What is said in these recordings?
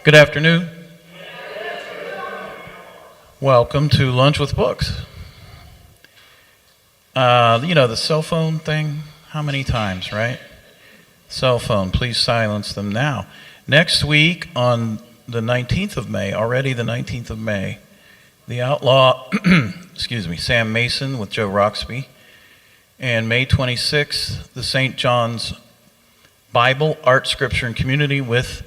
Good afternoon. Welcome to Lunch with Books. The cell phone thing, how many times, right? Cell phone, please silence them now. Next week on the 19th of May, already the 19th of May, the Outlaw, Sam Mason with Joe Roxby, and May 26th, the St. John's Bible, Art, Scripture, and Community with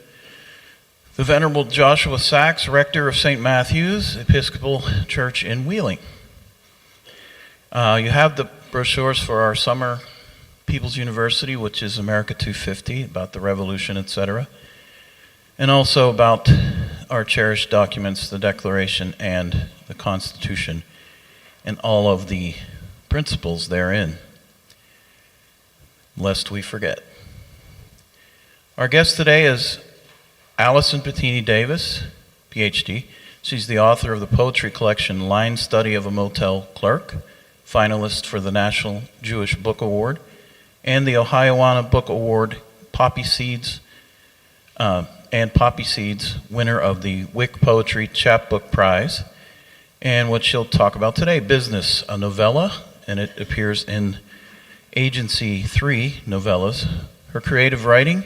the Venerable Joshua Sachs, rector of St. Matthew's Episcopal Church in Wheeling. You have the brochures for our summer People's University, which is America 250, about the Revolution, etc., and also about our cherished documents, the Declaration and the Constitution, and all of the principles therein, lest we forget. Our guest today is Allison Pitinii Davis, PhD. She's the author of the poetry collection Line Study of a Motel Clerk, finalist for the National Jewish Book Award, and the Ohioana Book Award Poppy Seeds, winner of the Wick Poetry Chapbook Prize, and what she'll talk about today, Business, a novella, and it appears in Agency 3 novellas. Her creative writing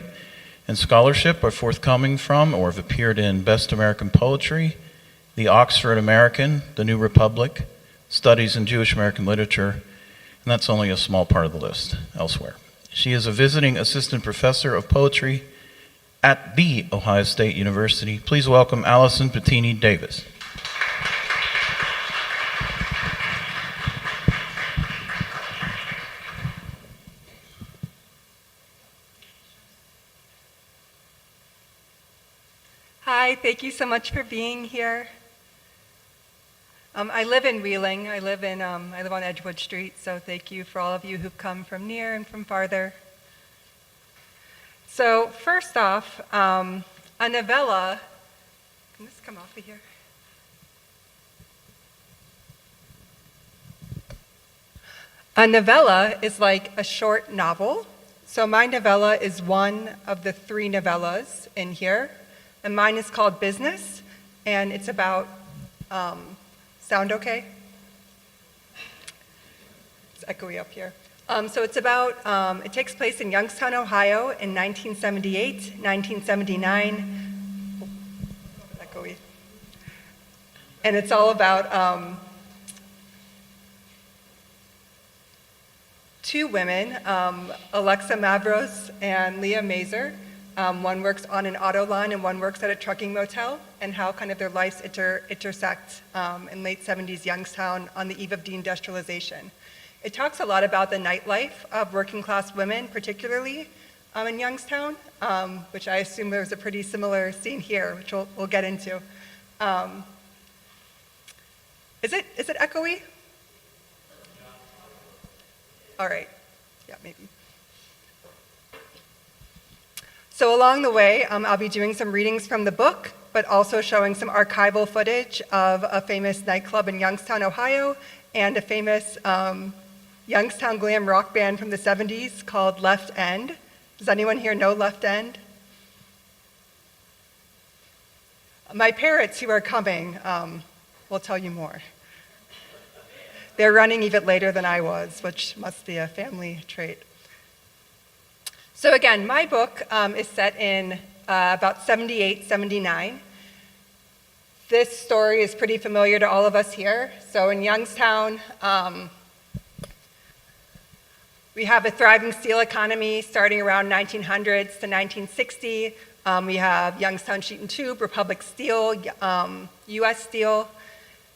and scholarship are forthcoming from or have appeared in Best American Poetry, the Oxford American, the New Republic, Studies in Jewish American Literature, and that's only a small part of the list elsewhere. She is a visiting assistant professor of poetry at The Ohio State University. Please welcome Allison Pitinii Davis. Hi, thank you so much for being here. I live in Wheeling. I live on Edgewood Street, so thank you for all of you who've come from near and from farther. So first off, a novella, can this come off of here? A novella is like a short novel. So my novella is one of the 3 novellas in here. And mine is called Business, and it's about, sound okay? It's echoey up here. So it's about, it takes place in Youngstown, Ohio in 1978, 1979. Echoey. And it's all about 2 women, Alexa Mavros and Leah Mazer. One works on an auto line and one works at a trucking motel, and how kind of their lives intersect in late 70s Youngstown on the eve of deindustrialization. It talks a lot about the nightlife of working class women, particularly in Youngstown, which I assume there's a pretty similar scene here, which we'll get into. Is it echoey? All right, yeah, maybe. So along the way, I'll be doing some readings from the book, but also showing some archival footage of a famous nightclub in Youngstown, Ohio, and a famous Youngstown glam rock band from the 70s called Left End. Does anyone here know Left End? My parents who are coming will tell you more. They're running even later than I was, which must be a family trait. So again, my book is set in about 78, 79. This story is pretty familiar to all of us here. So in Youngstown, we have a thriving steel economy starting around 1900s to 1960. We have Youngstown Sheet and Tube, Republic Steel, U.S. Steel,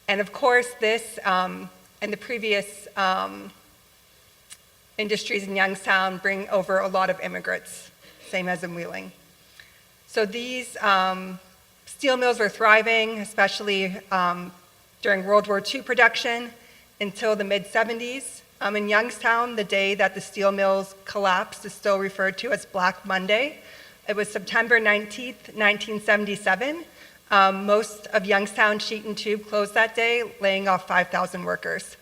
and of course this and the previous industries in Youngstown bring over a lot of immigrants, same as in Wheeling. So these steel mills were thriving, especially during World War II production until the mid-70s. In Youngstown, the day that the steel mills collapsed is still referred to as Black Monday. It was September 19th, 1977. Most of Youngstown Sheet and Tube closed that day, laying off 5,000 workers.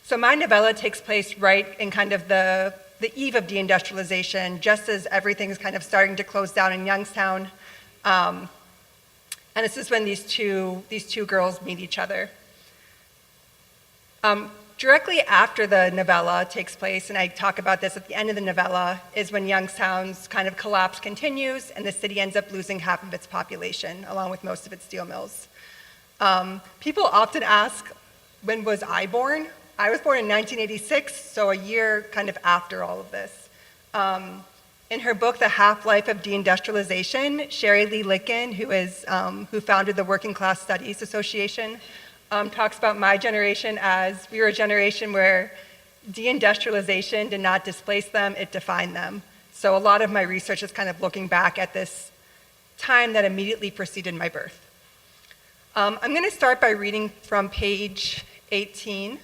So my novella takes place right in kind of the eve of deindustrialization, just as everything is kind of starting to close down in Youngstown. And this is when these two girls meet each other. Directly after the novella takes place, and I talk about this at the end of the novella, is when Youngstown's kind of collapse continues and the city ends up losing half of its population, along with most of its steel mills. People often ask, when was I born? I was born in 1986, so a year kind of after all of this. In her book, The Half-Life of Deindustrialization, Sherry Lee Litkin, who founded the Working Class Studies Association, talks about my generation as we were a generation where deindustrialization did not displace them, it defined them. So a lot of my research is kind of looking back at this time that immediately preceded my birth. I'm going to start by reading from page 18,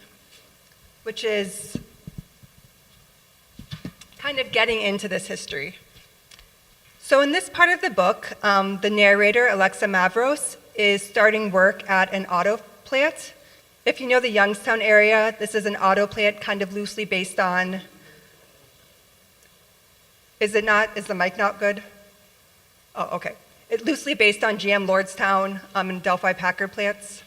which is kind of getting into this history. So in this part of the book, the narrator, Alexa Mavros, is starting work at an auto plant. If you know the Youngstown area, this is an auto plant kind of loosely based on, is the mic not good? Oh, okay. It's loosely based on GM Lordstown and Delphi Packard plants.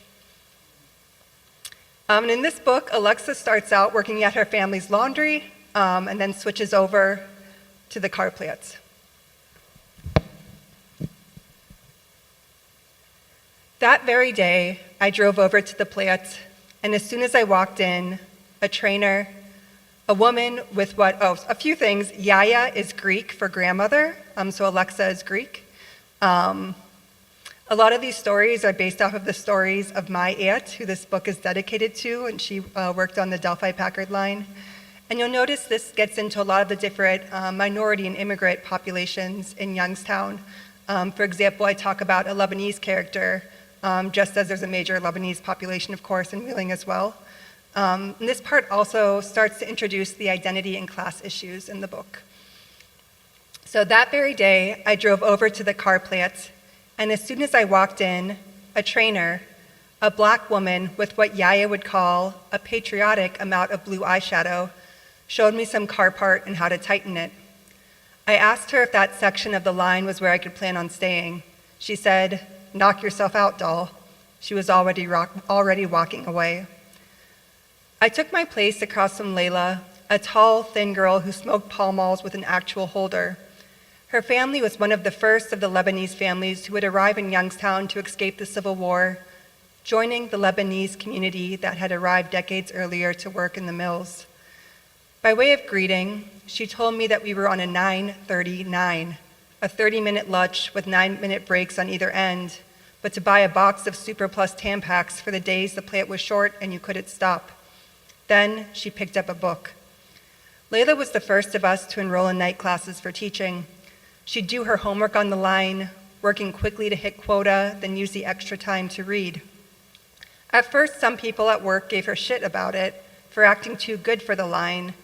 And in this book, Alexa starts out working at her family's laundry and then switches over to the car plants. That very day, I drove over to the plant, and as soon as I walked in, a trainer, a woman with a few things. Yaya is Greek for grandmother, so Alexa is Greek. A lot of these stories are based off of the stories of my aunt, who this book is dedicated to, and she worked on the Delphi Packard line. And you'll notice this gets into a lot of the different minority and immigrant populations in Youngstown. For example, I talk about a Lebanese character, just as there's a major Lebanese population, of course, in Wheeling as well. And this part also starts to introduce the identity and class issues in the book. So that very day, I drove over to the car plant, and as soon as I walked in, a trainer, a black woman with what Yaya would call a patriotic amount of blue eyeshadow, showed me some car part and how to tighten it. I asked her if that section of the line was where I could plan on staying. She said, "Knock yourself out, doll." She was already walking away. I took my place across from Layla, a tall, thin girl who smoked Pall Malls with an actual holder. Her family was one of the first of the Lebanese families who would arrive in Youngstown to escape the Civil War, joining the Lebanese community that had arrived decades earlier to work in the mills. By way of greeting, she told me that we were on a 9:39, a 30-minute lunch with 9-minute breaks on either end, but to buy a box of Super Plus Tampax for the days the plant was short and you couldn't stop. Then she picked up a book. Layla was the first of us to enroll in night classes for teaching. She'd do her homework on the line, working quickly to hit quota, then use the extra time to read. At first, some people at work gave her shit about it for acting too good for the line,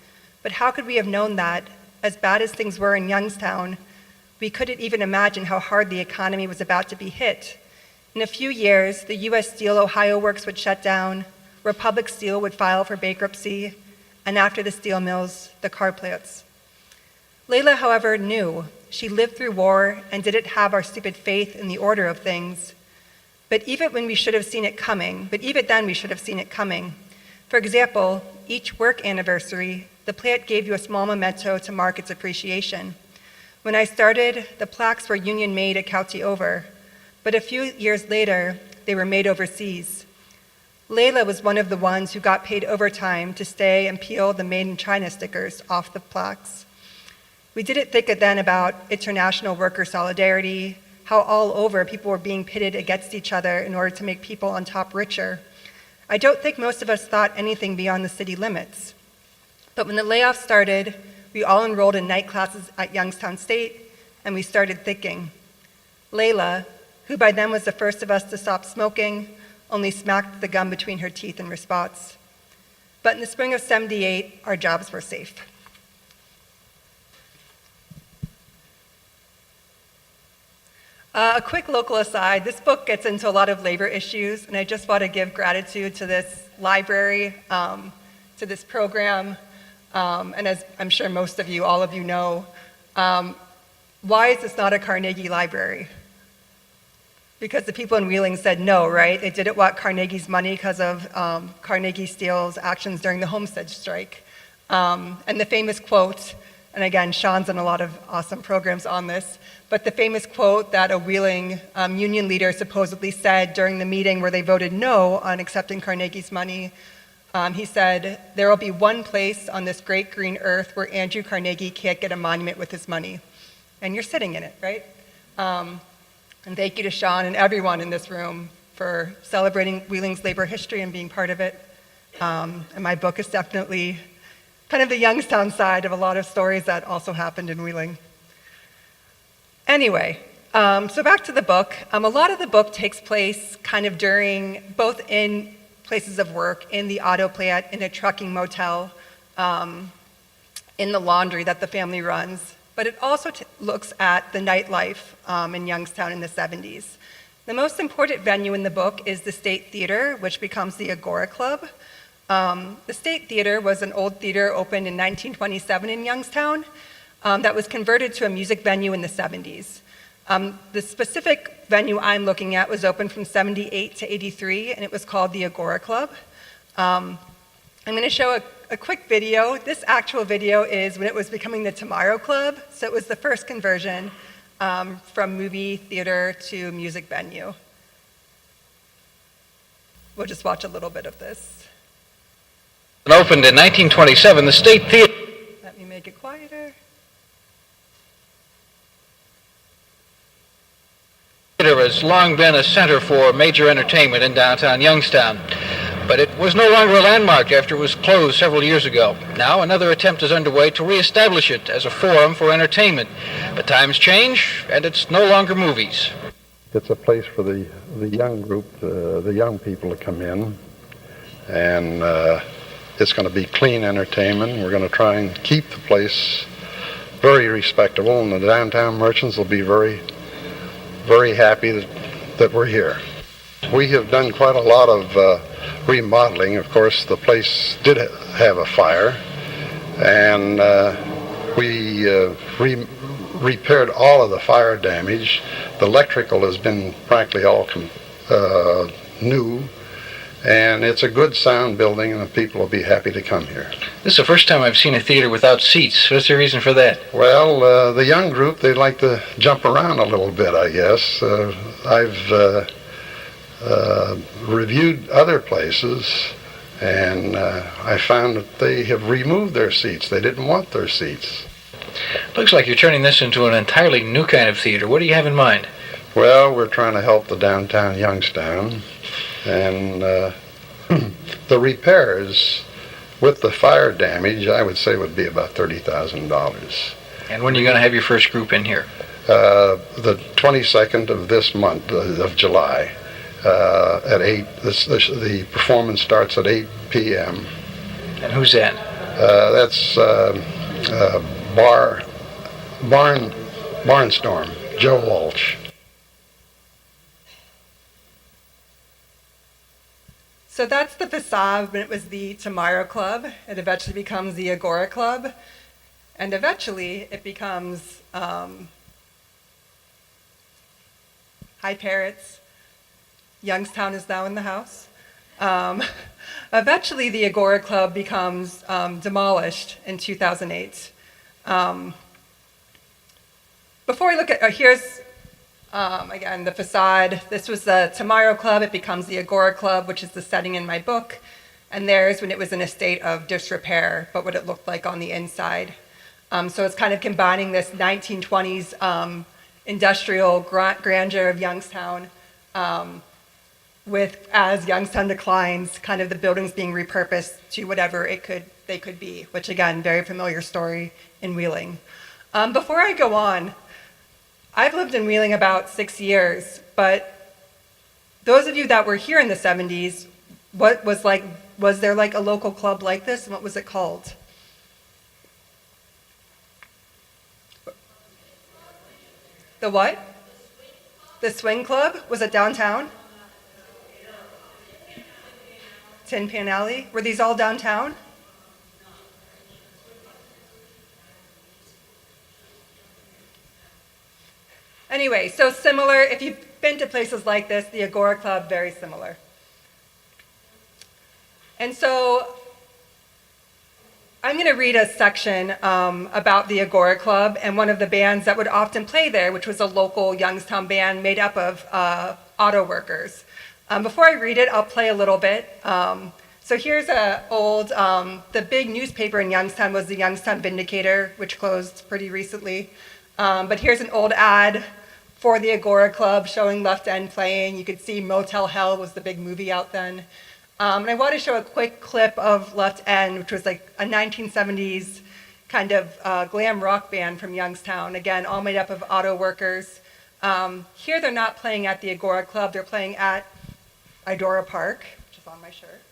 but how could we have known that, as bad as things were in Youngstown, we couldn't even imagine how hard the economy was about to be hit. In a few years, the U.S. Steel Ohio Works would shut down, Republic Steel would file for bankruptcy, and after the steel mills, the car plants. Layla, however, knew. She lived through war and didn't have our stupid faith in the order of things. But even then, we should have seen it coming. For example, each work anniversary, the plant gave you a small memento to mark its appreciation. When I started, the plaques were union-made a county over, but a few years later, they were made overseas. Layla was one of the ones who got paid overtime to stay and peel the Made in China stickers off the plaques. We didn't think then about international worker solidarity, how all over people were being pitted against each other in order to make people on top richer. I don't think most of us thought anything beyond the city limits. But when the layoffs started, we all enrolled in night classes at Youngstown State, and we started thinking. Layla, who by then was the first of us to stop smoking, only smacked the gum between her teeth in response. But in the spring of '78, our jobs were safe. A quick local aside, this book gets into a lot of labor issues, and I just want to give gratitude to this library, to this program, and as I'm sure most of you, all of you know, why is this not a Carnegie Library? because the people in Wheeling said no, right? They didn't want Carnegie's money because of Carnegie Steel's actions during the Homestead strike. And the famous quote, and again, Sean's done a lot of awesome programs on this, but the famous quote that a Wheeling union leader supposedly said during the meeting where they voted no on accepting Carnegie's money, he said, "There will be one place on this great green earth where Andrew Carnegie can't get a monument with his money." And you're sitting in it, right? And thank you to Sean and everyone in this room for celebrating Wheeling's labor history and being part of it. And my book is definitely kind of the Youngstown side of a lot of stories that also happened in Wheeling. Anyway, so back to the book. A lot of the book takes place kind of during, both in places of work, in the auto plant, in a trucking motel, in the laundry that the family runs. But it also looks at the nightlife in Youngstown in the 70s. The most important venue in the book is the State Theater, which becomes the Agora Club. The State Theater was an old theater opened in 1927 in Youngstown that was converted to a music venue in the 70s. The specific venue I'm looking at was opened from 78 to 83, and it was called the Agora Club. I'm going to show a quick video. This actual video is when it was becoming the Tomorrow Club, so it was the first conversion from movie theater to music venue. We'll just watch a little bit of this. Opened in 1927, the State Theater. Let me make it quieter. Theater has long been a center for major entertainment in downtown Youngstown, but it was no longer a landmark after it was closed several years ago. Now another attempt is underway to reestablish it as a forum for entertainment. But times change, and it's no longer movies. It's a place for the young group, the young people to come in, and it's going to be clean entertainment. We're going to try and keep the place very respectable, and the downtown merchants will be very, very happy that we're here. We have done quite a lot of remodeling. Of course, the place did have a fire, and we repaired all of the fire damage. The electrical has been practically all new, and it's a good sound building, and the people will be happy to come here. This is the first time I've seen a theater without seats. What's the reason for that? Well, the young group, they like to jump around a little bit, I guess. I've reviewed other places, and I found that they have removed their seats. They didn't want their seats. Looks like you're turning this into an entirely new kind of theater. What do you have in mind? Well, we're trying to help the downtown Youngstown, and the repairs with the fire damage, I would say, would be about $30,000. And when are you going to have your first group in here? The 22nd of this month, of July, at 8. The performance starts at 8 p.m. And who's that? That's Barnstorm, Joe Walsh. So that's the facade when it was the Tomorrow Club. It eventually becomes the Agora Club. And eventually it becomes Hi Parrots. Youngstown is now in the house. Eventually the Agora Club becomes demolished in 2008. Before we look at, here's again, the facade. This was the Tomorrow Club. It becomes the Agora Club, which is the setting in my book. And there's when it was in a state of disrepair, but what it looked like on the inside. So it's kind of combining this 1920s industrial grandeur of Youngstown with, as Youngstown declines, kind of the buildings being repurposed to whatever they could be, which again, very familiar story in Wheeling. Before I go on, I've lived in Wheeling about 6 years, but those of you that were here in the 70s, was there like a local club like this, and what was it called? The what? The Swing Club? Was it downtown? Tin Pan Alley? Were these all downtown? Anyway, so similar, if you've been to places like this, the Agora Club, very similar. And so I'm going to read a section about the Agora Club and one of the bands that would often play there, which was a local Youngstown band made up of auto workers. Before I read it, I'll play a little bit. So here's an old, the big newspaper in Youngstown was the Youngstown Vindicator, which closed pretty recently. But here's an old ad for the Agora Club showing Left End playing. You could see Motel Hell was the big movie out then. And I want to show a quick clip of Left End, which was like a 1970s kind of glam rock band from Youngstown. Again, all made up of auto workers. Here they're not playing at the Agora Club, they're playing at Idora Park, which is on my shirt.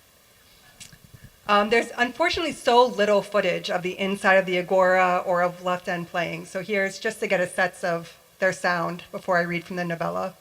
There's unfortunately so little footage of the inside of the Agora or of Left End playing. So here's just to get a sense of their sound before I read from the novella.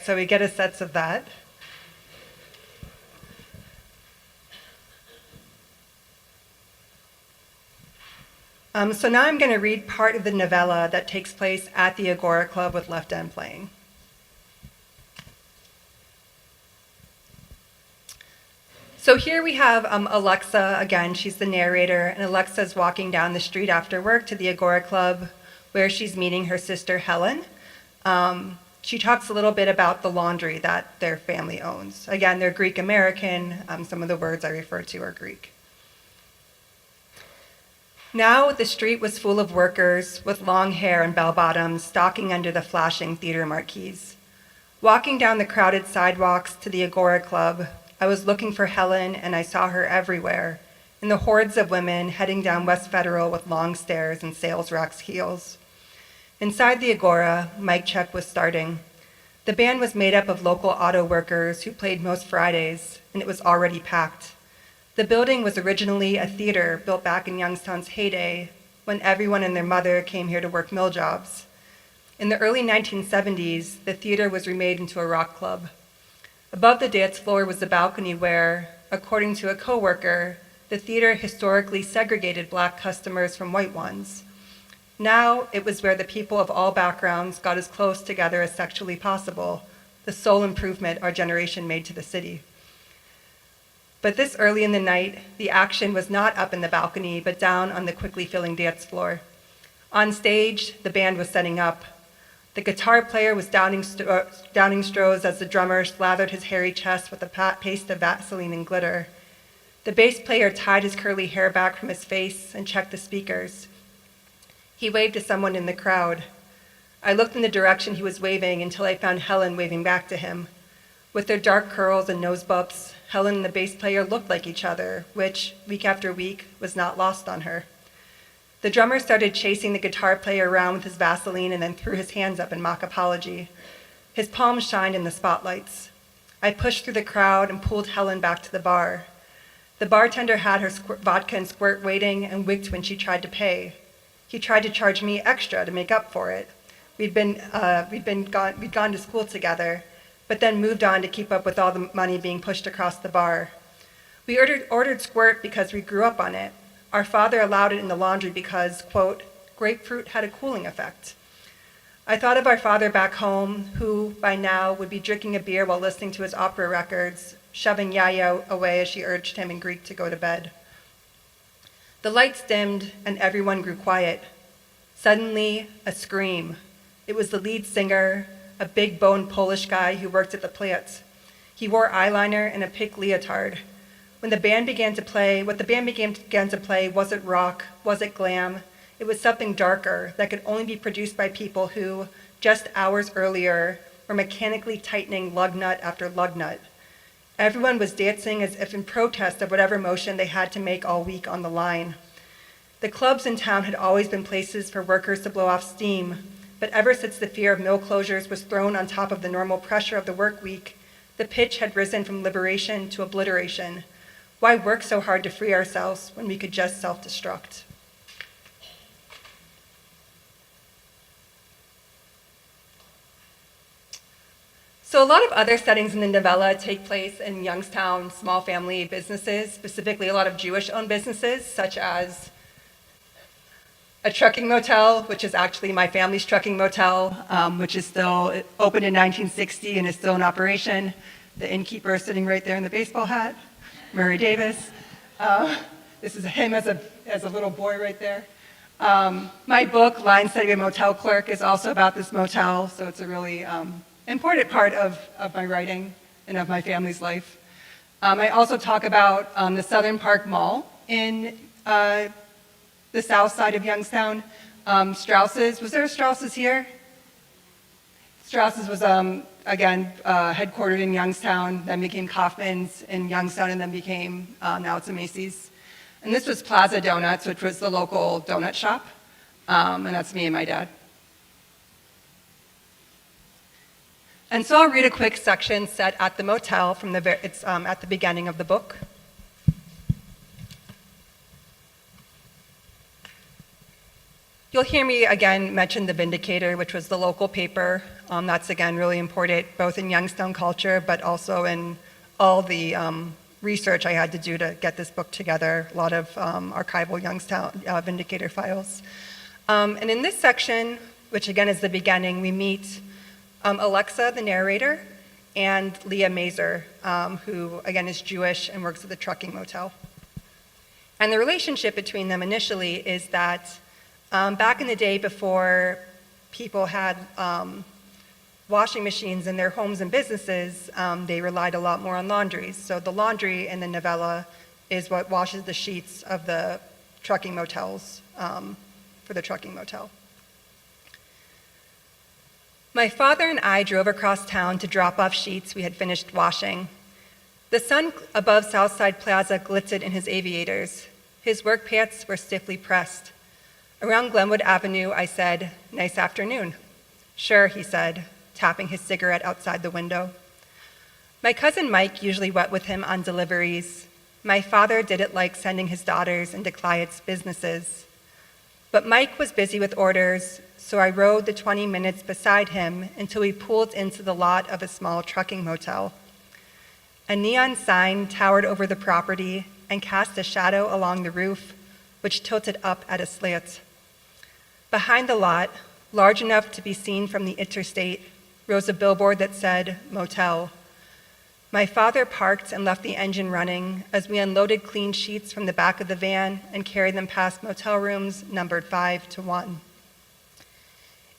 So we get a sense of that. So now I'm going to read part of the novella that takes place at the Agora Club with Left End playing. So here we have Alexa again, she's the narrator, and Alexa's walking down the street after work to the Agora Club where she's meeting her sister Helen. She talks a little bit about the laundry that their family owns. Again, they're Greek American. Some of the words I refer to are Greek. Now the street was full of workers with long hair and bell-bottoms stalking under the flashing theater marquees. Walking down the crowded sidewalks to the Agora Club, I was looking for Helen, and I saw her everywhere, in the hordes of women heading down West Federal with long stairs and sales racks' heels. Inside the Agora, mic check was starting. The band was made up of local auto workers who played most Fridays, and it was already packed. The building was originally a theater built back in Youngstown's heyday, when everyone and their mother came here to work mill jobs. In the early 1970s, the theater was remade into a rock club. Above the dance floor was the balcony where, according to a coworker, the theater historically segregated black customers from white ones. Now it was where the people of all backgrounds got as close together as sexually possible, the sole improvement our generation made to the city. But this early in the night, the action was not up in the balcony, but down on the quickly filling dance floor. On stage, the band was setting up. The guitar player was downing straws as the drummer slathered his hairy chest with a paste of Vaseline and glitter. The bass player tied his curly hair back from his face and checked the speakers. He waved to someone in the crowd. I looked in the direction he was waving until I found Helen waving back to him. With their dark curls and nose bumps, Helen and the bass player looked like each other, which, week after week, was not lost on her. The drummer started chasing the guitar player around with his Vaseline and then threw his hands up in mock apology. His palms shined in the spotlights. I pushed through the crowd and pulled Helen back to the bar. The bartender had her vodka and squirt waiting and winked when she tried to pay. He tried to charge me extra to make up for it. We'd gone to school together, but then moved on to keep up with all the money being pushed across the bar. We ordered squirt because we grew up on it. Our father allowed it in the laundry because, quote, grapefruit had a cooling effect. I thought of our father back home, who by now would be drinking a beer while listening to his opera records, shoving Yaya away as she urged him in Greek to go to bed. The lights dimmed and everyone grew quiet. Suddenly, a scream. It was the lead singer, a big-boned Polish guy who worked at the plant. He wore eyeliner and a pink leotard. What the band began to play wasn't rock, wasn't glam. It was something darker that could only be produced by people who, just hours earlier, were mechanically tightening lug nut after lug nut. Everyone was dancing as if in protest of whatever motion they had to make all week on the line. The clubs in town had always been places for workers to blow off steam, but ever since the fear of mill closures was thrown on top of the normal pressure of the work week, the pitch had risen from liberation to obliteration. Why work so hard to free ourselves when we could just self-destruct? So a lot of other settings in the novella take place in Youngstown small family businesses, specifically a lot of Jewish-owned businesses, such as a trucking motel, which is actually my family's trucking motel, which is still opened in 1960 and is still in operation. The innkeeper is sitting right there in the baseball hat, Murray Davis. This is him as a little boy right there. My book, Line Study of a Motel Clerk, is also about this motel, so it's a really important part of my writing and of my family's life. I also talk about the Southern Park Mall in the south side of Youngstown. Strauss's, was there a Strauss's here? Strauss's was, again, headquartered in Youngstown, then became Kaufman's in Youngstown, and then became, now it's a Macy's. And this was Plaza Donuts, which was the local donut shop, and that's me and my dad. And so I'll read a quick section set at the motel from it's at the beginning of the book. You'll hear me again mention the Vindicator, which was the local paper. That's again really important, both in Youngstown culture, but also in all the research I had to do to get this book together, a lot of archival Youngstown Vindicator files. And in this section, which again is the beginning, we meet Alexa, the narrator, and Leah Mazer, who again is Jewish and works at the trucking motel. And the relationship between them initially is that back in the day before people had washing machines in their homes and businesses, they relied a lot more on laundries. So the laundry in the novella is what washes the sheets of the trucking motels for the trucking motel. My father and I drove across town to drop off sheets we had finished washing. The sun above Southside Plaza glittered in his aviators. His work pants were stiffly pressed. Around Glenwood Avenue, I said, "Nice afternoon." "Sure," he said, tapping his cigarette outside the window. My cousin Mike usually went with him on deliveries. My father didn't like sending his daughters into clients' businesses. But Mike was busy with orders, so I rode the 20 minutes beside him until we pulled into the lot of a small trucking motel. A neon sign towered over the property and cast a shadow along the roof, which tilted up at a slant. Behind the lot, large enough to be seen from the interstate, rose a billboard that said, "Motel." My father parked and left the engine running as we unloaded clean sheets from the back of the van and carried them past motel rooms numbered 5 to 1.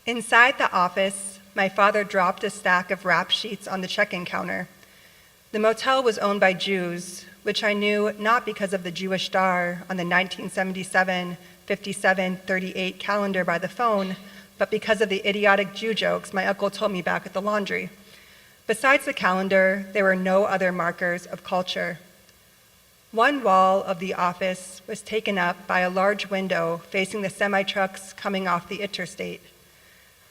Inside the office, my father dropped a stack of wrap sheets on the check-in counter. The motel was owned by Jews, which I knew not because of the Jewish star on the 1977 5738 calendar by the phone, but because of the idiotic Jew jokes my uncle told me back at the laundry. Besides the calendar, there were no other markers of culture. One wall of the office was taken up by a large window facing the semi-trucks coming off the interstate.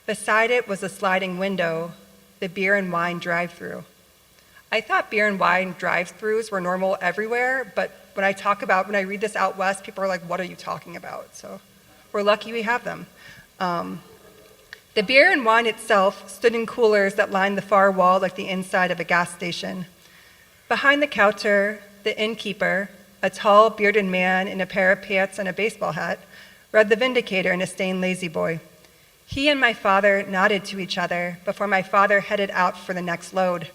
Beside it was a sliding window, the beer and wine drive-through. I thought beer and wine drive-throughs were normal everywhere, but when I read this out west, people are like, what are you talking about? So we're lucky we have them. The beer and wine itself stood in coolers that lined the far wall like the inside of a gas station. Behind the counter, the innkeeper, a tall, bearded man in a pair of pants and a baseball hat, read The Vindicator in a stained lazy boy. He and my father nodded to each other before my father headed out for the next load.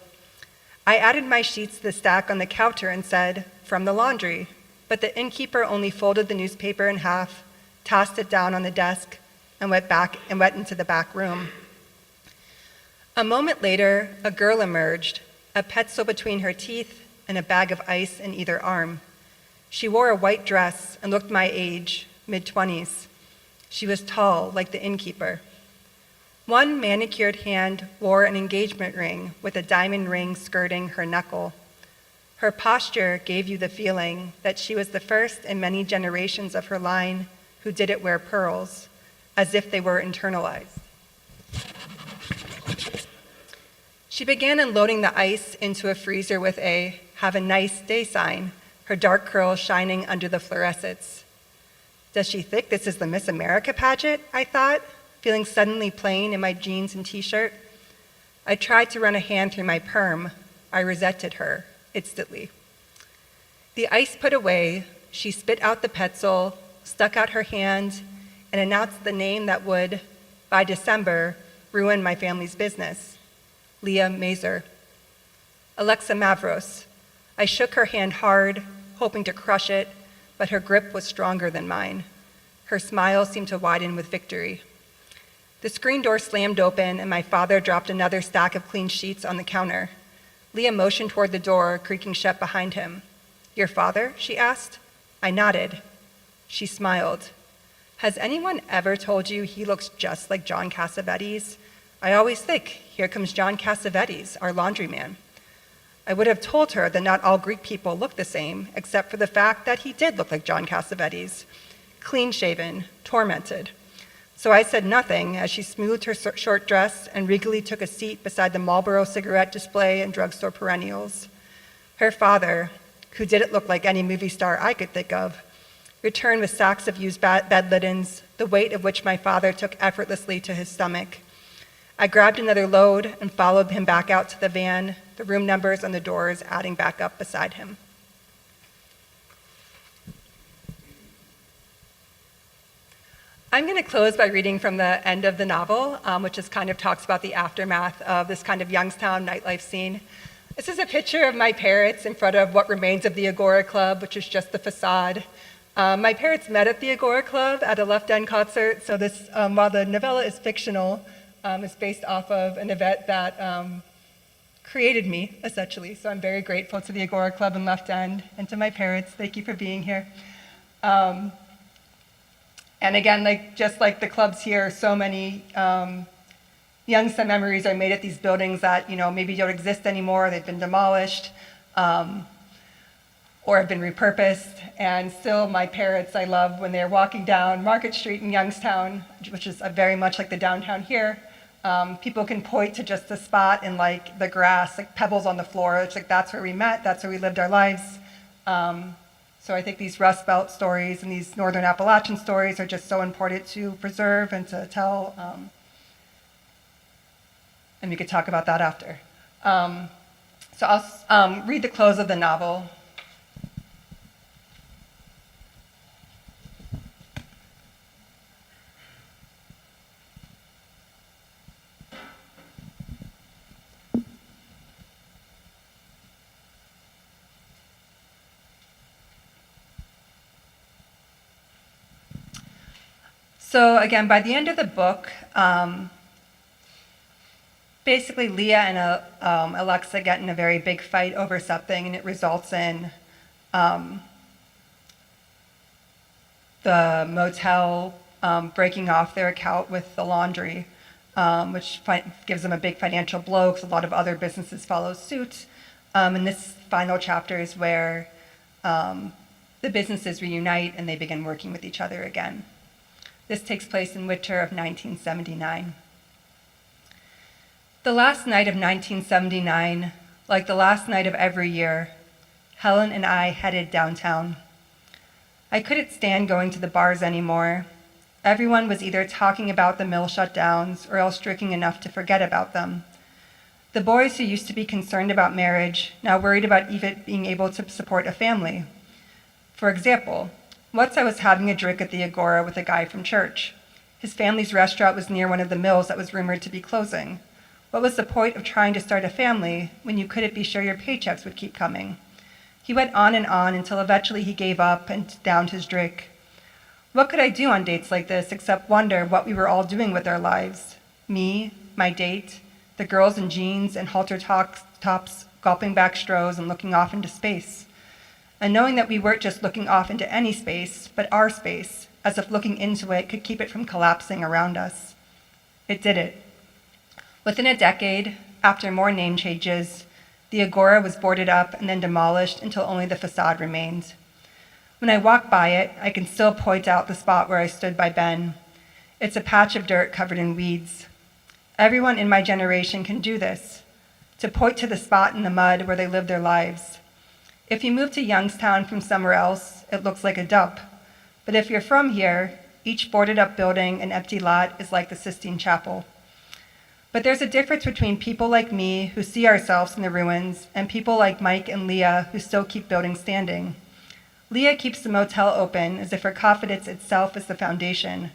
I added my sheets to the stack on the counter and said, "From the laundry," but the innkeeper only folded the newspaper in half, tossed it down on the desk, and went into the back room. A moment later, a girl emerged, a Petzl between her teeth and a bag of ice in either arm. She wore a white dress and looked my age, mid-20s. She was tall, like the innkeeper. One manicured hand wore an engagement ring with a diamond ring skirting her knuckle. Her posture gave you the feeling that she was the first in many generations of her line who didn't wear pearls, as if they were internalized. She began unloading the ice into a freezer with a "Have a nice day" sign, her dark curls shining under the fluorescents. Does she think this is the Miss America pageant, I thought, feeling suddenly plain in my jeans and t-shirt. I tried to run a hand through my perm. I resented her instantly. The ice put away, she spit out the Petzl, stuck out her hand, and announced the name that would, by December, ruin my family's business: Leah Mazur. Alexa Mavros. I shook her hand hard, hoping to crush it, but her grip was stronger than mine. Her smile seemed to widen with victory. The screen door slammed open, and my father dropped another stack of clean sheets on the counter. Leah motioned toward the door, creaking shut behind him. "Your father?" she asked. I nodded. She smiled. "Has anyone ever told you he looks just like John Cassavetes? I always think, here comes John Cassavetes, our laundryman." I would have told her that not all Greek people look the same, except for the fact that he did look like John Cassavetes, clean-shaven, tormented. So I said nothing as she smoothed her short dress and regally took a seat beside the Marlboro cigarette display and drugstore perennials. Her father, who didn't look like any movie star I could think of, returned with sacks of used bed linens, the weight of which my father took effortlessly to his stomach. I grabbed another load and followed him back out to the van, the room numbers on the doors adding back up beside him. I'm going to close by reading from the end of the novel, which just kind of talks about the aftermath of this kind of Youngstown nightlife scene. This is a picture of my parents in front of what remains of the Agora Club, which is just the facade. My parents met at the Agora Club at a Left End concert, so this, while the novella is fictional, it's based off of an event that created me, essentially. So I'm very grateful to the Agora Club and Left End, and to my parents. Thank you for being here. And again, just like the clubs here, so many Youngstown memories are made at these buildings that maybe don't exist anymore. They've been demolished or have been repurposed. And still, my parents, I love when they're walking down Market Street in Youngstown, which is very much like the downtown here. People can point to just a spot in like the grass, like pebbles on the floor. It's like that's where we met. That's where we lived our lives. So I think these Rust Belt stories and these Northern Appalachian stories are just so important to preserve and to tell. And we could talk about that after. So I'll read the close of the novel. So again, by the end of the book, basically Leah and Alexa get in a very big fight over something, and it results in the motel breaking off their account with the laundry, which gives them a big financial blow because a lot of other businesses follow suit. And this final chapter is where the businesses reunite and they begin working with each other again. This takes place in winter of 1979. The last night of 1979, Like the last night of every year, Helen and I headed downtown. I couldn't stand going to the bars anymore. Everyone was either talking about the mill shutdowns or else drinking enough to forget about them. The boys who used to be concerned about marriage now worried about even being able to support a family. For example, once I was having a drink at the Agora with a guy from church. His family's restaurant was near one of the mills that was rumored to be closing. What was the point of trying to start a family when you couldn't be sure your paychecks would keep coming? He went on until eventually he gave up and downed his drink. What could I do on dates like this except wonder what we were all doing with our lives? Me, my date, the girls in jeans and halter tops gulping back strohs and looking off into space. And knowing that we weren't just looking off into any space, but our space, as if looking into it could keep it from collapsing around us. It did it. Within a decade, after more name changes, the Agora was boarded up and then demolished until only the facade remained. When I walk by it, I can still point out the spot where I stood by Ben. It's a patch of dirt covered in weeds. Everyone in my generation can do this, to point to the spot in the mud where they live their lives. If you move to Youngstown from somewhere else, it looks like a dump. But if you're from here, each boarded up building and empty lot is like the Sistine Chapel. But there's a difference between people like me who see ourselves in the ruins and people like Mike and Leah who still keep buildings standing. Leah keeps the motel open as if her confidence itself is the foundation.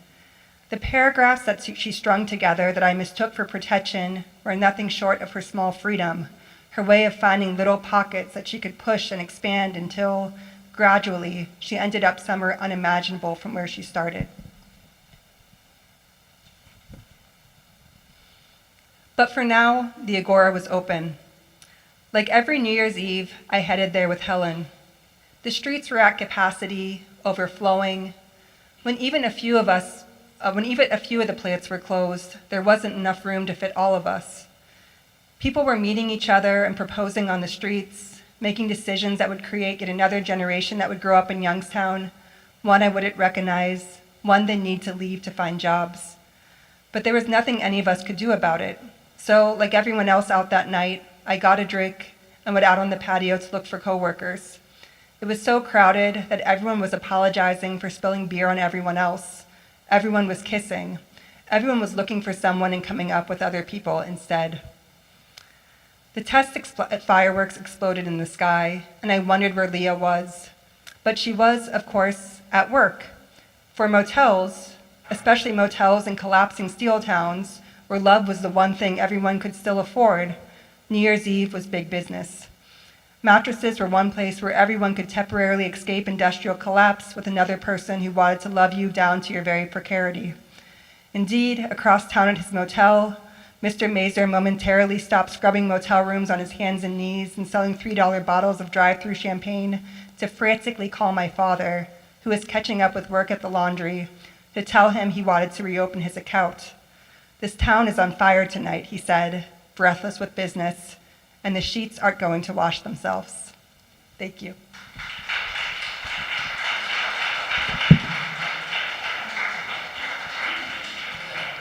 The paragraphs that she strung together that I mistook for protection were nothing short of her small freedom, her way of finding little pockets that she could push and expand until, gradually, she ended up somewhere unimaginable from where she started. But for now, the Agora was open. Like every New Year's Eve, I headed there with Helen. The streets were at capacity, overflowing. When even a few of the plants were closed, there wasn't enough room to fit all of us. People were meeting each other and proposing on the streets, making decisions that would create yet another generation that would grow up in Youngstown, one I wouldn't recognize, one they'd need to leave to find jobs. But there was nothing any of us could do about it. So, like everyone else out that night, I got a drink and went out on the patio to look for coworkers. It was so crowded that everyone was apologizing for spilling beer on everyone else. Everyone was kissing. Everyone was looking for someone and coming up with other people instead. The test fireworks exploded in the sky, and I wondered where Leah was. But she was, of course, at work. For motels, especially motels in collapsing steel towns, where love was the one thing everyone could still afford, New Year's Eve was big business. Mattresses were one place where everyone could temporarily escape industrial collapse with another person who wanted to love you down to your very precarity. Indeed, across town at his motel, Mr. Mazer momentarily stopped scrubbing motel rooms on his hands and knees and selling $3 bottles of drive-through champagne to frantically call my father, who was catching up with work at the laundry, to tell him he wanted to reopen his account. "This town is on fire tonight," he said, breathless with business, "and the sheets aren't going to wash themselves." Thank you.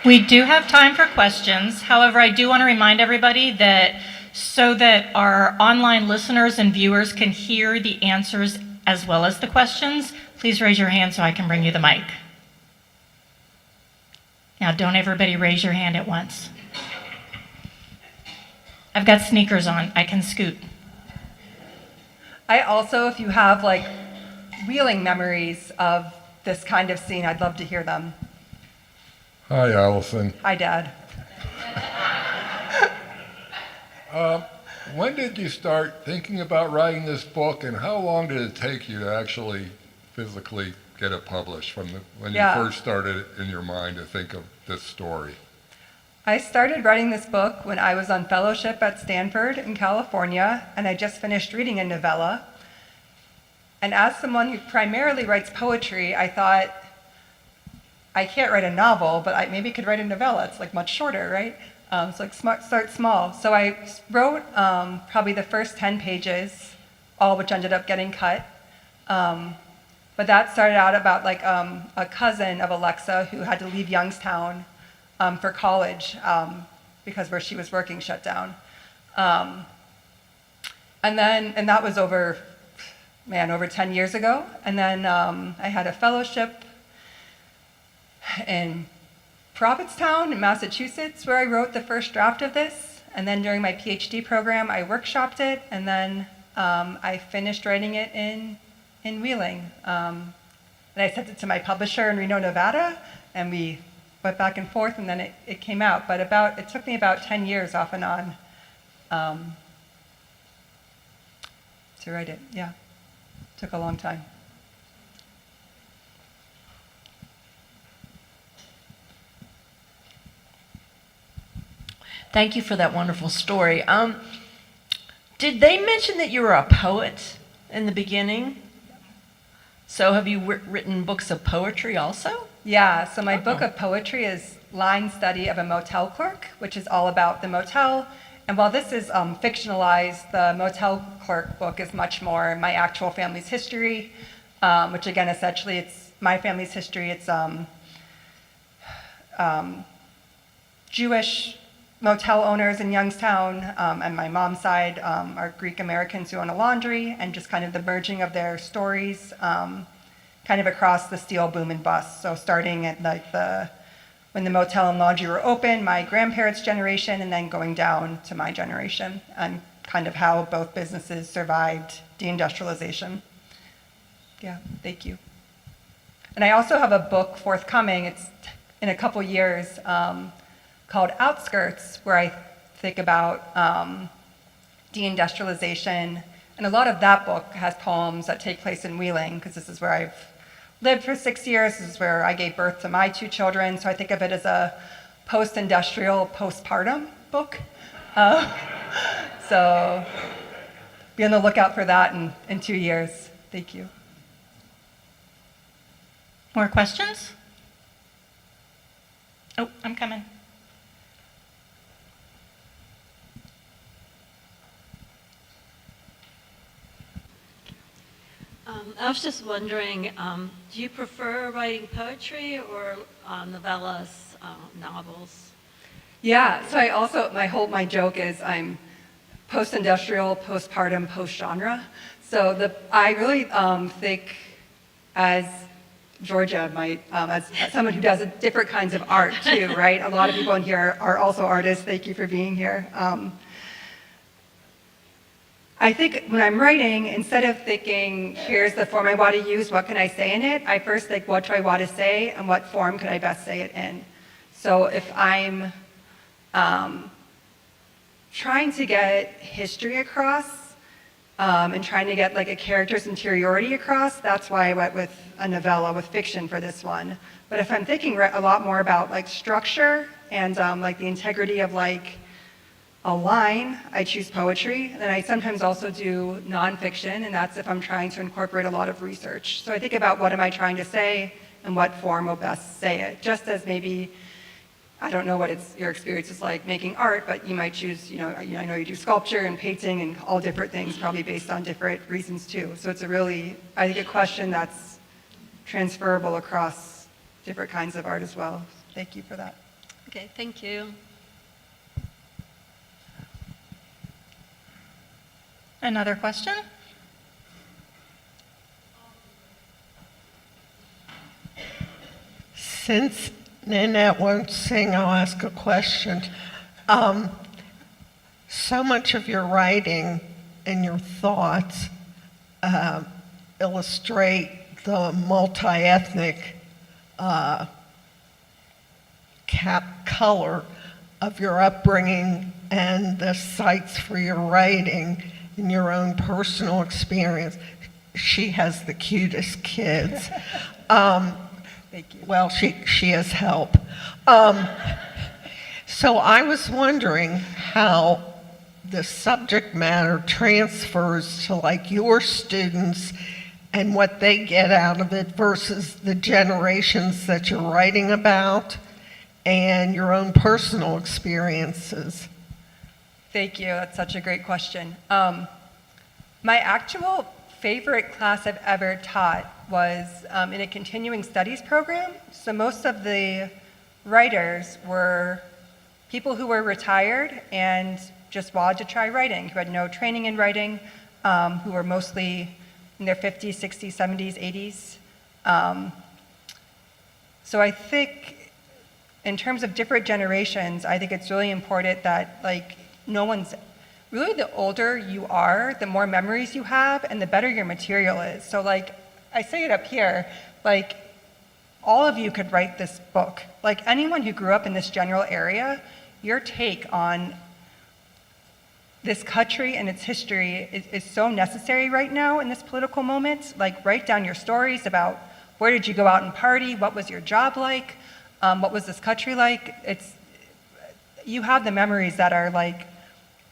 We do have time for questions. However, I do want to remind everybody that so that our online listeners and viewers can hear the answers as well as the questions, please raise your hand so I can bring you the mic. Now, don't everybody raise your hand at once. I've got sneakers on. I can scoot. I also, if you have wheeling memories of this kind of scene, I'd love to hear them. Hi, Allison. Hi, Dad. When did you start thinking about writing this book, and how long did it take you to actually physically get it published when you first started it in your mind to think of this story? I started writing this book when I was on fellowship at Stanford in California, and I just finished reading a novella. And as someone who primarily writes poetry, I thought, I can't write a novel, but I maybe could write a novella. It's much shorter, right? Start small. So I wrote probably the first 10 pages, all which ended up getting cut. But that started out about a cousin of Alexa who had to leave Youngstown for college because where she was working shut down. And that was over 10 years ago. And then I had a fellowship in Provincetown in Massachusetts where I wrote the first draft of this. And then during my PhD program, I workshopped it, and then I finished writing it in Wheeling. And I sent it to my publisher in Reno, Nevada, and we went back and forth, and then it came out. But it took me about 10 years off and on to write it. Yeah, took a long time. Thank you for that wonderful story. Did they mention that you were a poet in the beginning? So have you written books of poetry also? Yeah, so my book of poetry is Line Study of a Motel Clerk, which is all about the motel. And while this is fictionalized, the Motel Clerk book is much more my actual family's history, which again, essentially, it's my family's history. It's Jewish motel owners in Youngstown, and my mom's side are Greek Americans who own a laundry, and just kind of the merging of their stories kind of across the steel boom and bust. So starting at like when the motel and laundry were open, my grandparents' generation, and then going down to my generation, and kind of how both businesses survived deindustrialization. Yeah, thank you. And I also have a book forthcoming, it's in a couple years, called Outskirts, where I think about deindustrialization. And a lot of that book has poems that take place in Wheeling, because this is where I've lived for 6 years. This is where I gave birth to my 2 children. So I think of it as a post-industrial, postpartum book. So be on the lookout for that in 2 years. Thank you. More questions? Oh, I'm coming. I was just wondering, do you prefer writing poetry or novellas, novels? Yeah, so I also, my joke is I'm post-industrial, postpartum, post-genre. So I really think as Georgia might, as someone who does different kinds of art too, right? A lot of people in here are also artists. Thank you for being here. I think when I'm writing, instead of thinking, here's the form I want to use, what can I say in it? I first think, what do I want to say, and what form could I best say it in? So if I'm trying to get history across, and trying to get like a character's interiority across, that's why I went with a novella, with fiction for this one. But if I'm thinking a lot more about like structure and like the integrity of like a line, I choose poetry. Then I sometimes also do nonfiction, and that's if I'm trying to incorporate a lot of research. So I think about what am I trying to say and what form will best say it. Just as maybe, I don't know what your experience is like making art, but you might choose, I know you do sculpture and painting and all different things, probably based on different reasons too. So it's I think a question that's transferable across different kinds of art as well. Thank you for that. Okay, thank you. Another question? Since Nanette won't sing, I'll ask a question. So much of your writing and your thoughts illustrate the multi-ethnic color of your upbringing and the sites for your writing and your own personal experience. She has the cutest kids. Thank you. Well, she has help. So I was wondering how the subject matter transfers to like your students and what they get out of it versus the generations that you're writing about and your own personal experiences. Thank you. That's such a great question. My actual favorite class I've ever taught was in a continuing studies program. So most of the writers were people who were retired and just wanted to try writing, who had no training in writing, who were mostly in their 50s, 60s, 70s, 80s. So I think in terms of different generations, I think it's really important that like no one's, really the older you are, the more memories you have and the better your material is. So like, I say it up here, like all of you could write this book. Like anyone who grew up in this general area, your take on this country and its history is so necessary right now in this political moment. Like write down your stories about where did you go out and party, what was your job like, what was this country like. You have the memories that are like,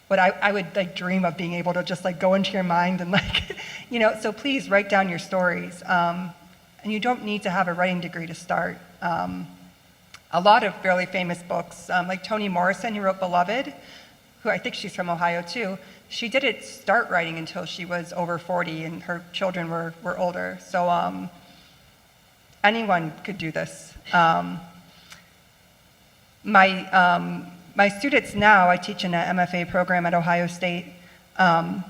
what I would like dream of being able to just like go into your mind and like, you know, so please write down your stories. And you don't need to have a writing degree to start. A lot of fairly famous books, like Toni Morrison, who wrote Beloved, who I think she's from Ohio too, she didn't start writing until she was over 40 and her children were older. So anyone could do this. My students now, I teach in an MFA program at Ohio State, come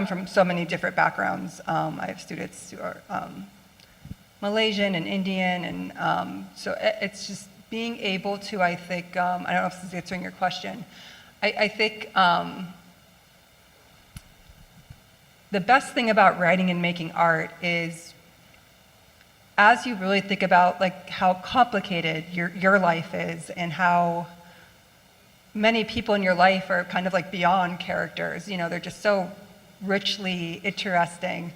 from so many different backgrounds. I have students who are Malaysian and Indian, and so it's just being able to, I think, I don't know if this is answering your question, I think the best thing about writing and making art is as you really think about like how complicated your life is and how many people in your life are kind of like beyond characters, you know, they're just so richly interesting,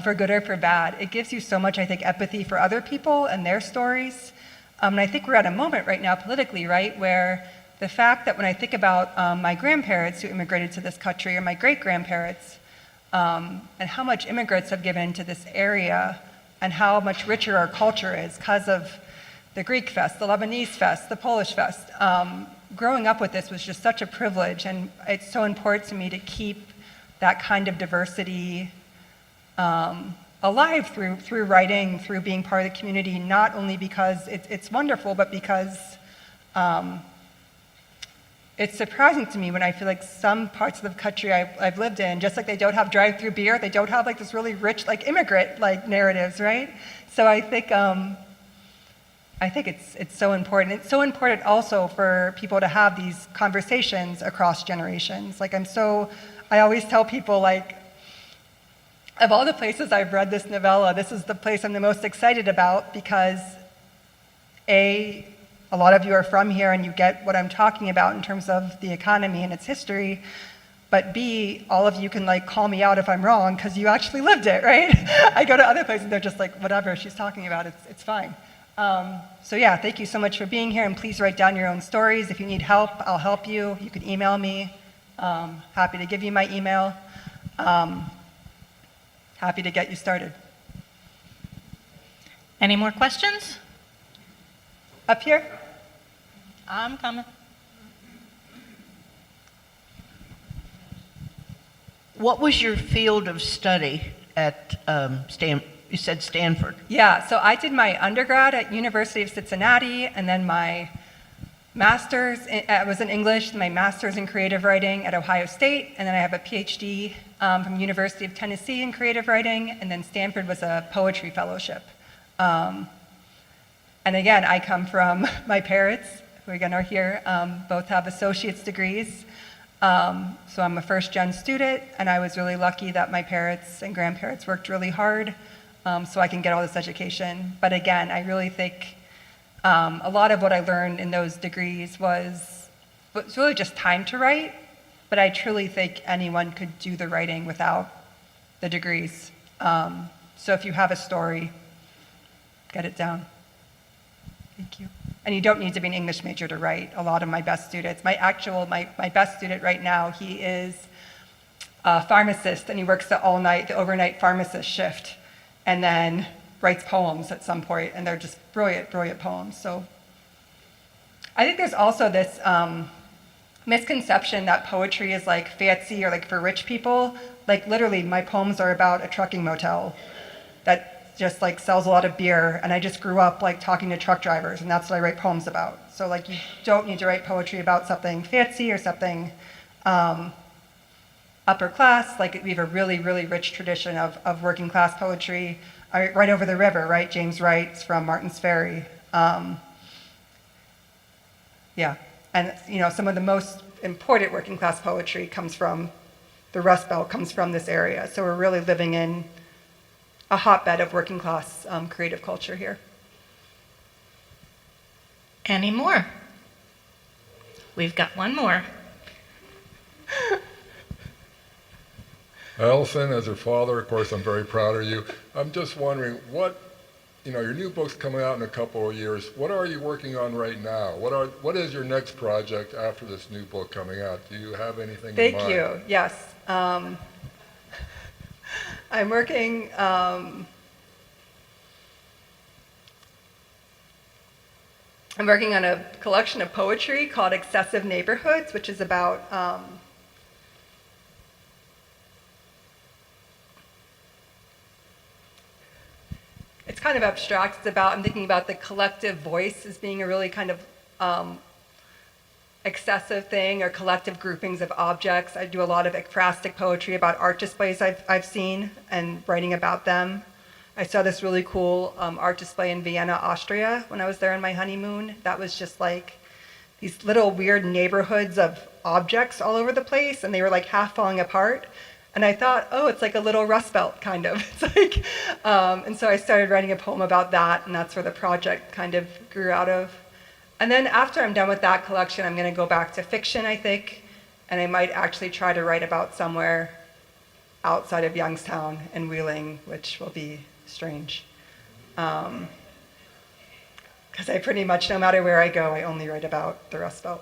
for good or for bad. It gives you so much, I think, empathy for other people and their stories. And I think we're at a moment right now politically, right, where the fact that when I think about my grandparents who immigrated to this country or my great-grandparents, and how much immigrants have given to this area and how much richer our culture is because of the Greek Fest, the Lebanese Fest, the Polish Fest. Growing up with this was just such a privilege, and it's so important to me to keep that kind of diversity alive through writing, through being part of the community, not only because it's wonderful, but because it's surprising to me when I feel like some parts of the country I've lived in, just like they don't have drive-through beer, they don't have like this really rich like immigrant like narratives, right? So I think it's so important. It's so important also for people to have these conversations across generations. Like I always tell people like, of all the places I've read this novella, this is the place I'm the most excited about because a lot of you are from here and you get what I'm talking about in terms of the economy and its history, but B, all of you can like call me out if I'm wrong because you actually lived it, right? I go to other places and they're just like, whatever she's talking about, it's fine. So yeah, thank you so much for being here and please write down your own stories. If you need help, I'll help you. You can email me. Happy to give you my email. Happy to get you started. Any more questions? Up here? I'm coming. What was your field of study at you said Stanford? Yeah, so I did my undergrad at University of Cincinnati, and then my master's was in English, my master's in creative writing at Ohio State, and then I have a PhD from University of Tennessee in creative writing, and then Stanford was a poetry fellowship. And again, I come from my parents, who again are here, both have associate's degrees. So I'm a first-gen student, and I was really lucky that my parents and grandparents worked really hard so I can get all this education. But again, I really think a lot of what I learned in those degrees was really just time to write, but I truly think anyone could do the writing without the degrees. So if you have a story, get it down. Thank you. And you don't need to be an English major to write. A lot of my best students, my best student right now, he is a pharmacist and he works the overnight pharmacist shift and then writes poems at some point, and they're just brilliant, brilliant poems. So I think there's also this misconception that poetry is like fancy or like for rich people. Like literally my poems are about a trucking motel that just like sells a lot of beer, and I just grew up like talking to truck drivers, and that's what I write poems about. So like you don't need to write poetry about something fancy or something upper class. Like we have a really, really rich tradition of working class poetry. Right over the river, right? James Wright's from Martin's Ferry. Yeah, and some of the most important working class poetry comes from the Rust Belt, comes from this area. So we're really living in a hotbed of working class creative culture here. Any more? We've got one more. Allison, as her father, of course, I'm very proud of you. I'm just wondering your new book's coming out in a couple of years. What are you working on right now? What is your next project after this new book coming out? Do you have anything in mind? Thank you. Yes. I'm working on a collection of poetry called Excessive Neighborhoods, which is about it's kind of abstract. I'm thinking about the collective voice as being a really kind of excessive thing, or collective groupings of objects. I do a lot of ekphrastic poetry about art displays I've seen and writing about them. I saw this really cool art display in Vienna, Austria when I was there on my honeymoon. That was just like these little weird neighborhoods of objects all over the place, and they were like half falling apart. And I thought, oh, it's like a little Rust Belt, kind of. It's like, and so I started writing a poem about that, and that's where the project kind of grew out of. And then after I'm done with that collection, I'm going to go back to fiction, I think, and I might actually try to write about somewhere outside of Youngstown and Wheeling, which will be strange. Because I pretty much, no matter where I go, I only write about the Rust Belt.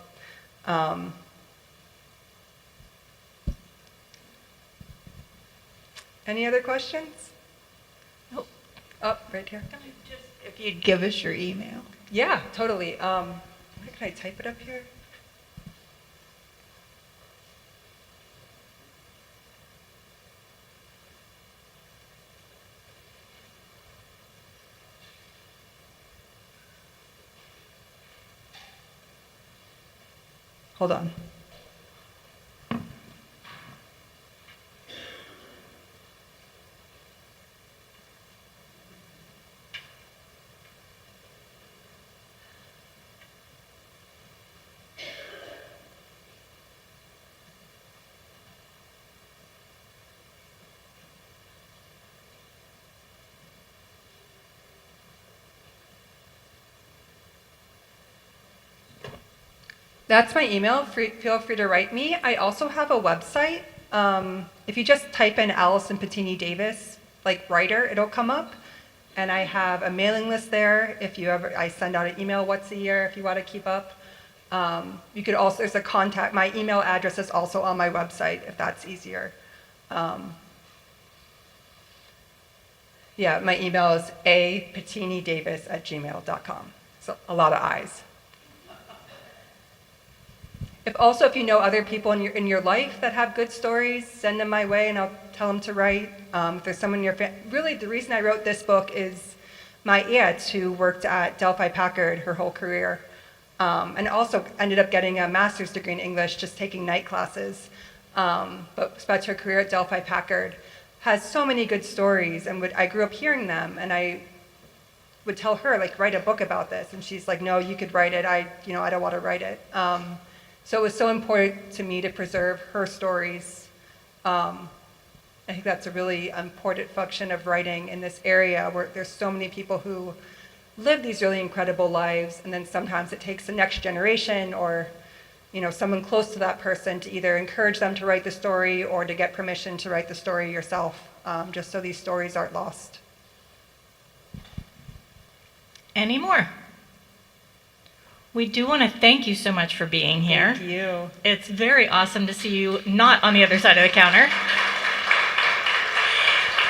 Any other questions? Nope. Oh, right here. If you'd give us your email. Yeah, totally. Can I type it up here? Hold on. That's my email. Feel free to write me. I also have a website. If you just type in Allison Pitinii Davis, like writer, it'll come up. And I have a mailing list there. I send out an email once a year if you want to keep up. You could also, there's a contact. My email address is also on my website if that's easier. Yeah, my email is apitinidavis@gmail.com. So a lot of I's. If you know other people in your life that have good stories, send them my way and I'll tell them to write. If there's someone in your family, really the reason I wrote this book is my aunt, who worked at Delphi Packard her whole career, and also ended up getting a master's degree in English, just taking night classes, but spent her career at Delphi Packard, has so many good stories, and I grew up hearing them, and I would tell her, like, write a book about this, and she's like, no, you could write it, I don't want to write it. So it was so important to me to preserve her stories. I think that's a really important function of writing in this area, where there's so many people who live these really incredible lives, and then sometimes it takes the next generation or someone close to that person to either encourage them to write the story or to get permission to write the story yourself, just so these stories aren't lost. Any more? We do want to thank you so much for being here. Thank you. It's very awesome to see you not on the other side of the counter.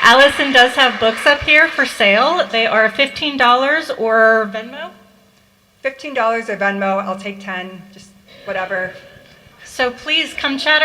Allison does have books up here for sale. They are $15 or Venmo? $15 or Venmo, I'll take 10, just whatever. So please come chat